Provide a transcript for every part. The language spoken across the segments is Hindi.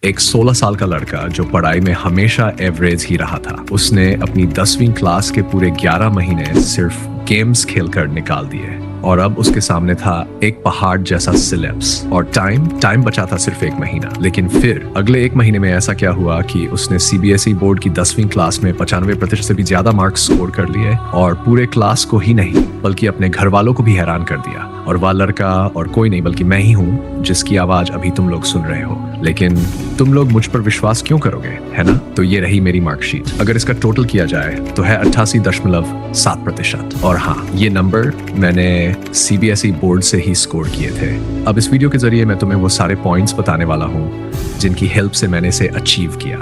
एक 16 साल का लड़का जो पढ़ाई में हमेशा एवरेज ही रहा था, उसने अपनी 10वीं क्लास के पूरे 11 महीने सिर्फ गेम्स खेलकर निकाल दिए और अब उसके सामने था एक पहाड़ जैसा सिलेबस और टाइम बचा था सिर्फ 1 महीना। लेकिन फिर अगले 1 महीने में ऐसा क्या हुआ कि उसने सीबीएसई बोर्ड की 10वीं क्लास में 95% से भी ज्यादा मार्क्स स्कोर कर लिए और पूरे क्लास को ही नहीं बल्कि अपने घर वालों को भी हैरान कर दिया। और वह लड़का और कोई नहीं बल्कि मैं ही हूँ जिसकी आवाज अभी तुम लोग सुन रहे हो। लेकिन तुम लोग मुझ पर विश्वास क्यों करोगे, है ना? तो ये रही मेरी मार्कशीट। अगर इसका टोटल किया जाए तो है 88.7%। और हाँ, ये नंबर मैंने सीबीएसई बोर्ड से ही स्कोर किए थे। अब इस वीडियो के जरिए मैं तुम्हें वो सारे पॉइंट्स बताने वाला हूँ जिनकी हेल्प से मैंने इसे अचीव किया।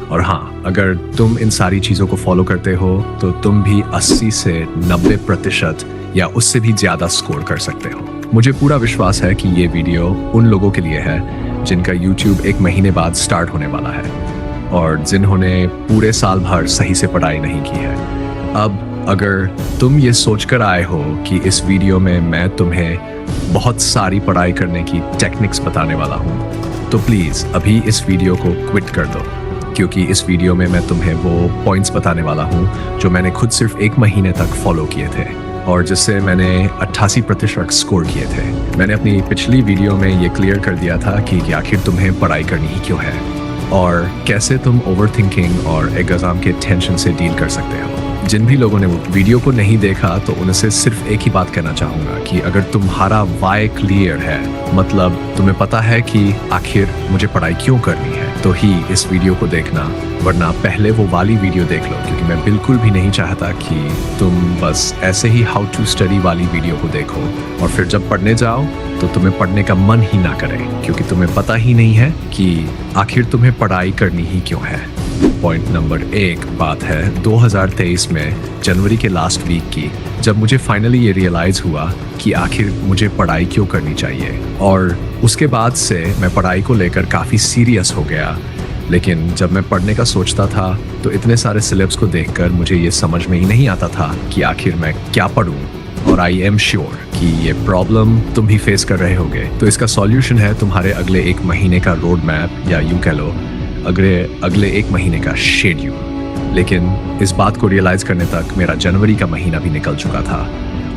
और हाँ, अगर तुम इन सारी चीजों को फॉलो करते हो तो तुम भी 80 से 90% या उससे भी ज्यादा स्कोर कर सकते हो। मुझे पूरा विश्वास है कि ये वीडियो उन लोगों के लिए है जिनका YouTube 1 महीने बाद स्टार्ट होने वाला है और जिन्होंने पूरे साल भर सही से पढ़ाई नहीं की है। अब अगर तुम ये सोचकर आए हो कि इस वीडियो में मैं तुम्हें बहुत सारी पढ़ाई करने की टेक्निक्स बताने वाला हूँ तो प्लीज अभी इस वीडियो को क्विट कर दो, क्योंकि इस वीडियो में मैं तुम्हें वो पॉइंट्स बताने वाला हूँ जो मैंने खुद सिर्फ 1 महीने तक फॉलो किए थे और जिससे मैंने 88% स्कोर किए थे। मैंने अपनी पिछली वीडियो में ये क्लियर कर दिया था कि आखिर तुम्हें पढ़ाई करनी ही क्यों है और कैसे तुम ओवरथिंकिंग और एग्जाम के टेंशन से डील कर सकते हो। जिन भी लोगों ने वो वीडियो को नहीं देखा तो उनसे सिर्फ एक ही बात कहना चाहूँगा कि अगर तुम्हारा वाई क्लियर है, मतलब तुम्हें पता है कि आखिर मुझे पढ़ाई क्यों करनी है, तो ही इस वीडियो को देखना, वरना पहले वो वाली वीडियो देख लो, क्योंकि मैं बिल्कुल भी नहीं चाहता कि तुम बस ऐसे ही हाउ टू स्टडी वाली वीडियो को देखो और फिर जब पढ़ने जाओ तो तुम्हें पढ़ने का मन ही ना करे, क्योंकि तुम्हें पता ही नहीं है कि आखिर तुम्हें पढ़ाई करनी ही क्यों है। पॉइंट नंबर 1 बात है 2023 में जनवरी के लास्ट वीक की, जब मुझे फाइनली ये रियलाइज हुआ कि आखिर मुझे पढ़ाई क्यों करनी चाहिए। और उसके बाद से मैं पढ़ाई को लेकर काफ़ी सीरियस हो गया। लेकिन जब मैं पढ़ने का सोचता था तो इतने सारे सिलेबस को देखकर मुझे ये समझ में ही नहीं आता था कि आखिर मैं क्या पढ़ूं। और आई एम श्योर कि ये प्रॉब्लम तुम भी फेस कर रहे होगे। तो इसका सॉल्यूशन है तुम्हारे अगले 1 महीने का रोड मैप, या यूं कह लो अगले 1 महीने का शेड्यूल। लेकिन इस बात को रियलाइज करने तक मेरा जनवरी का महीना भी निकल चुका था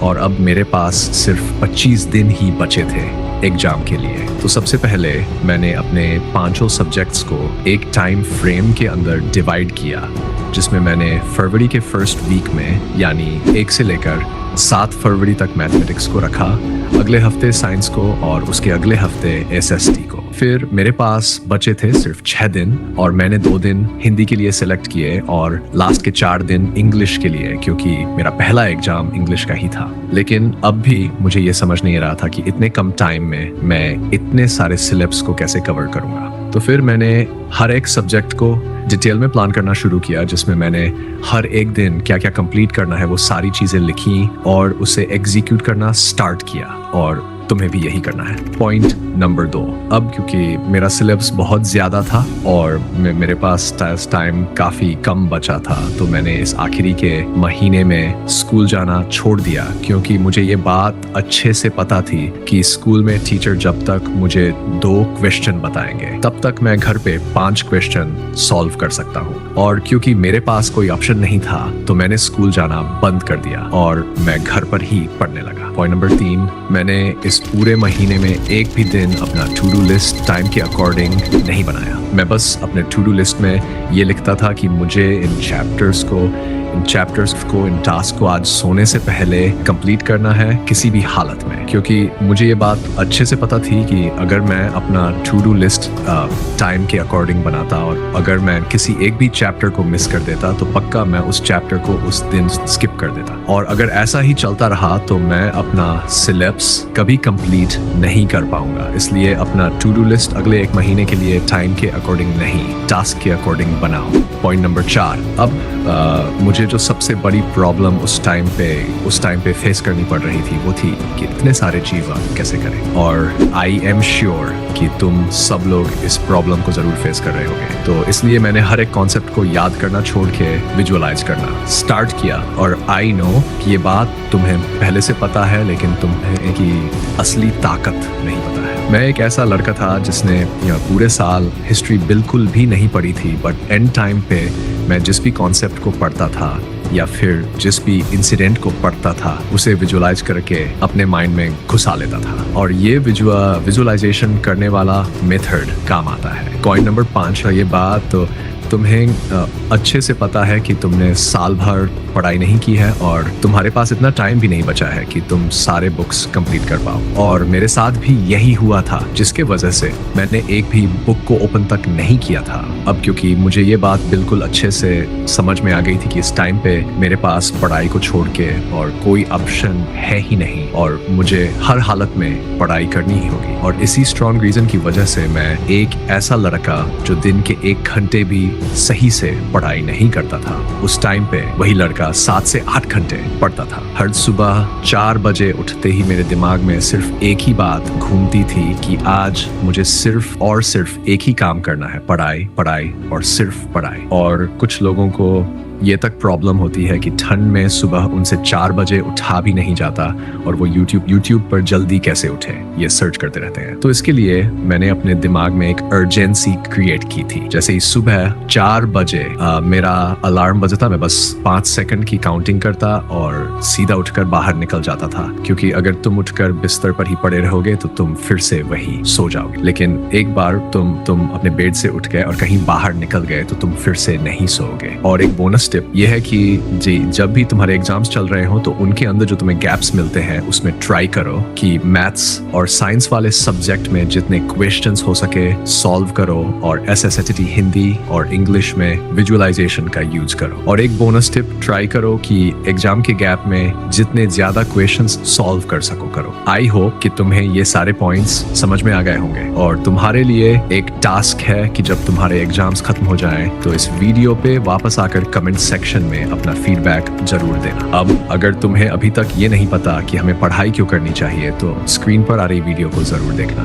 और अब मेरे पास सिर्फ 25 दिन ही बचे थे एग्जाम के लिए। तो सबसे पहले मैंने अपने 5 सब्जेक्ट्स को एक टाइम फ्रेम के अंदर डिवाइड किया, जिसमें मैंने फरवरी के फर्स्ट वीक में यानी 1 से लेकर 7 फरवरी तक मैथमेटिक्स को रखा, अगले हफ्ते साइंस को और उसके अगले हफ्ते एसएसटी को। फिर मेरे पास बचे थे सिर्फ 6 दिन और मैंने 2 दिन हिंदी के लिए सिलेक्ट किए और लास्ट के 4 दिन इंग्लिश के लिए, क्योंकि मेरा पहला एग्जाम इंग्लिश का ही था। लेकिन अब भी मुझे ये समझ नहीं रहा था कि इतने कम टाइम में मैं इतने सारे सिलेबस को कैसे कवर करूंगा। तो फिर मैंने हर एक सब्जेक्ट को डिटेल में प्लान करना शुरू किया, जिसमें मैंने हर एक दिन क्या क्या कंप्लीट करना है वो सारी चीजें लिखी और उसे एग्जीक्यूट करना स्टार्ट किया। और तुम्हें भी यही करना है। पॉइंट नंबर 2, अब क्योंकि मेरा सिलेबस बहुत ज्यादा था और मेरे पास टाइम काफी कम बचा था, तो मैंने इस आखिरी के महीने में स्कूल जाना छोड़ दिया, क्योंकि मुझे ये बात अच्छे से पता थी कि स्कूल में टीचर जब तक मुझे 2 क्वेश्चन बताएंगे तब तक मैं घर पे 5 क्वेश्चन सॉल्व कर सकता हूँ। और क्योंकि मेरे पास कोई ऑप्शन नहीं था तो मैंने स्कूल जाना बंद कर दिया और मैं घर पर ही पढ़ने लगा। पॉइंट नंबर 3, मैंने इस पूरे महीने में एक भी दिन अपना टू डू लिस्ट टाइम के अकॉर्डिंग नहीं बनाया। मैं बस अपने टू डू लिस्ट में ये लिखता था कि मुझे इन चैप्टर्स को इन टास्क को आज सोने से पहले कंप्लीट करना है किसी भी हालत में, क्योंकि मुझे ये बात अच्छे से पता थी कि अगर मैं अपना टू डू लिस्ट टाइम के अकॉर्डिंग बनाता और अगर मैं किसी एक भी चैप्टर को मिस कर देता तो पक्का मैं उस चैप्टर को उस दिन स्किप कर देता। और अगर ऐसा ही चलता रहा तो मैं अपना सिलेबस कभी कंप्लीट नहीं कर पाऊंगा। इसलिए अपना टू डू लिस्ट अगले 1 महीने के लिए टाइम के अकॉर्डिंग नहीं, टास्क के अकॉर्डिंग बनाओ। पॉइंट नंबर 4, अब मुझे मुझे जो सबसे बड़ी प्रॉब्लम उस टाइम पे फेस करनी पड़ रही थी वो थी कि इतने सारे चीज़ आप कैसे करें। और आई एम श्योर कि तुम सब लोग इस प्रॉब्लम को ज़रूर फेस कर रहे होंगे। तो इसलिए मैंने हर एक कॉन्सेप्ट को याद करना छोड़ के विजुअलाइज करना स्टार्ट किया। और आई नो कि ये बात तुम्हें पहले से पता है, लेकिन तुम्हें की असली ताकत नहीं पता है। मैं एक ऐसा लड़का था जिसने पूरे साल हिस्ट्री बिल्कुल भी नहीं पढ़ी थी, बट एंड टाइम पे मैं जिस भी कॉन्सेप्ट को पढ़ता था या फिर जिस भी इंसिडेंट को पढ़ता था उसे विजुअलाइज करके अपने माइंड में घुसा लेता था। और ये विजुअलाइजेशन करने वाला मेथड काम आता है। पॉइंट नंबर 5 ये बात तो तुम्हें अच्छे से पता है कि तुमने साल भर पढ़ाई नहीं की है और तुम्हारे पास इतना टाइम भी नहीं बचा है कि तुम सारे बुक्स कंप्लीट कर पाओ। और मेरे साथ भी यही हुआ था, जिसके वजह से मैंने एक भी बुक को ओपन तक नहीं किया था। अब क्योंकि मुझे ये बात बिल्कुल अच्छे से समझ में आ गई थी कि इस टाइम पे मेरे पास पढ़ाई को छोड़ के और कोई ऑप्शन है ही नहीं और मुझे हर हालत में पढ़ाई करनी ही होगी। और इसी स्ट्रॉन्ग रीजन की वजह से मैं एक ऐसा लड़का जो दिन के 1 घंटे भी सही से पढ़ाई नहीं करता था, उस टाइम पे वही लड़का 7 से 8 घंटे पढ़ता था। हर सुबह 4 बजे उठते ही मेरे दिमाग में सिर्फ एक ही बात घूमती थी कि आज मुझे सिर्फ और सिर्फ एक ही काम करना है, पढ़ाई पढ़ाई और सिर्फ पढ़ाई। और कुछ लोगों को ये तक प्रॉब्लम होती है कि ठंड में सुबह उनसे 4 बजे उठा भी नहीं जाता और वो यूट्यूब पर जल्दी कैसे उठे ये सर्च करते रहते हैं। तो इसके लिए मैंने अपने दिमाग में एक अर्जेंसी क्रिएट की थी। जैसे ही सुबह 4 बजे मेरा अलार्म बजता, मैं बस 5 सेकंड की काउंटिंग करता और सीधा उठकर बाहर निकल जाता था। क्योंकि अगर तुम उठकर बिस्तर पर ही पड़े रहोगे तो तुम फिर से वही सो जाओगे। लेकिन एक बार तुम अपने बेड से उठ गए और कहीं बाहर निकल गए तो तुम फिर से नहीं सोओगे। और एक बोनस टिप ये है कि जी जब भी तुम्हारे एग्जाम्स चल रहे हो तो उनके अंदर जो तुम्हें गैप्स मिलते हैं उसमें ट्राई करो कि मैथ्स और साइंस वाले सब्जेक्ट में जितने क्वेश्चंस हो सके सॉल्व करो और SST हिंदी और इंग्लिश में विजुअलाइजेशन का यूज करो। और एक बोनस टिप ट्राई करो कि एग्जाम के गैप में जितने ज्यादा क्वेश्चंस सॉल्व कर सको करो। आई होप कि तुम्हें ये सारे पॉइंट्स समझ में आ गए होंगे और तुम्हारे लिए एक टास्क है कि जब तुम्हारे एग्जाम्स खत्म हो जाएं तो इस वीडियो पे वापस आकर कमेंट सेक्शन में अपना फीडबैक जरूर देना। अब अगर तुम्हें अभी तक ये नहीं पता कि हमें पढ़ाई क्यों करनी चाहिए तो स्क्रीन पर आ रही वीडियो को जरूर देखना।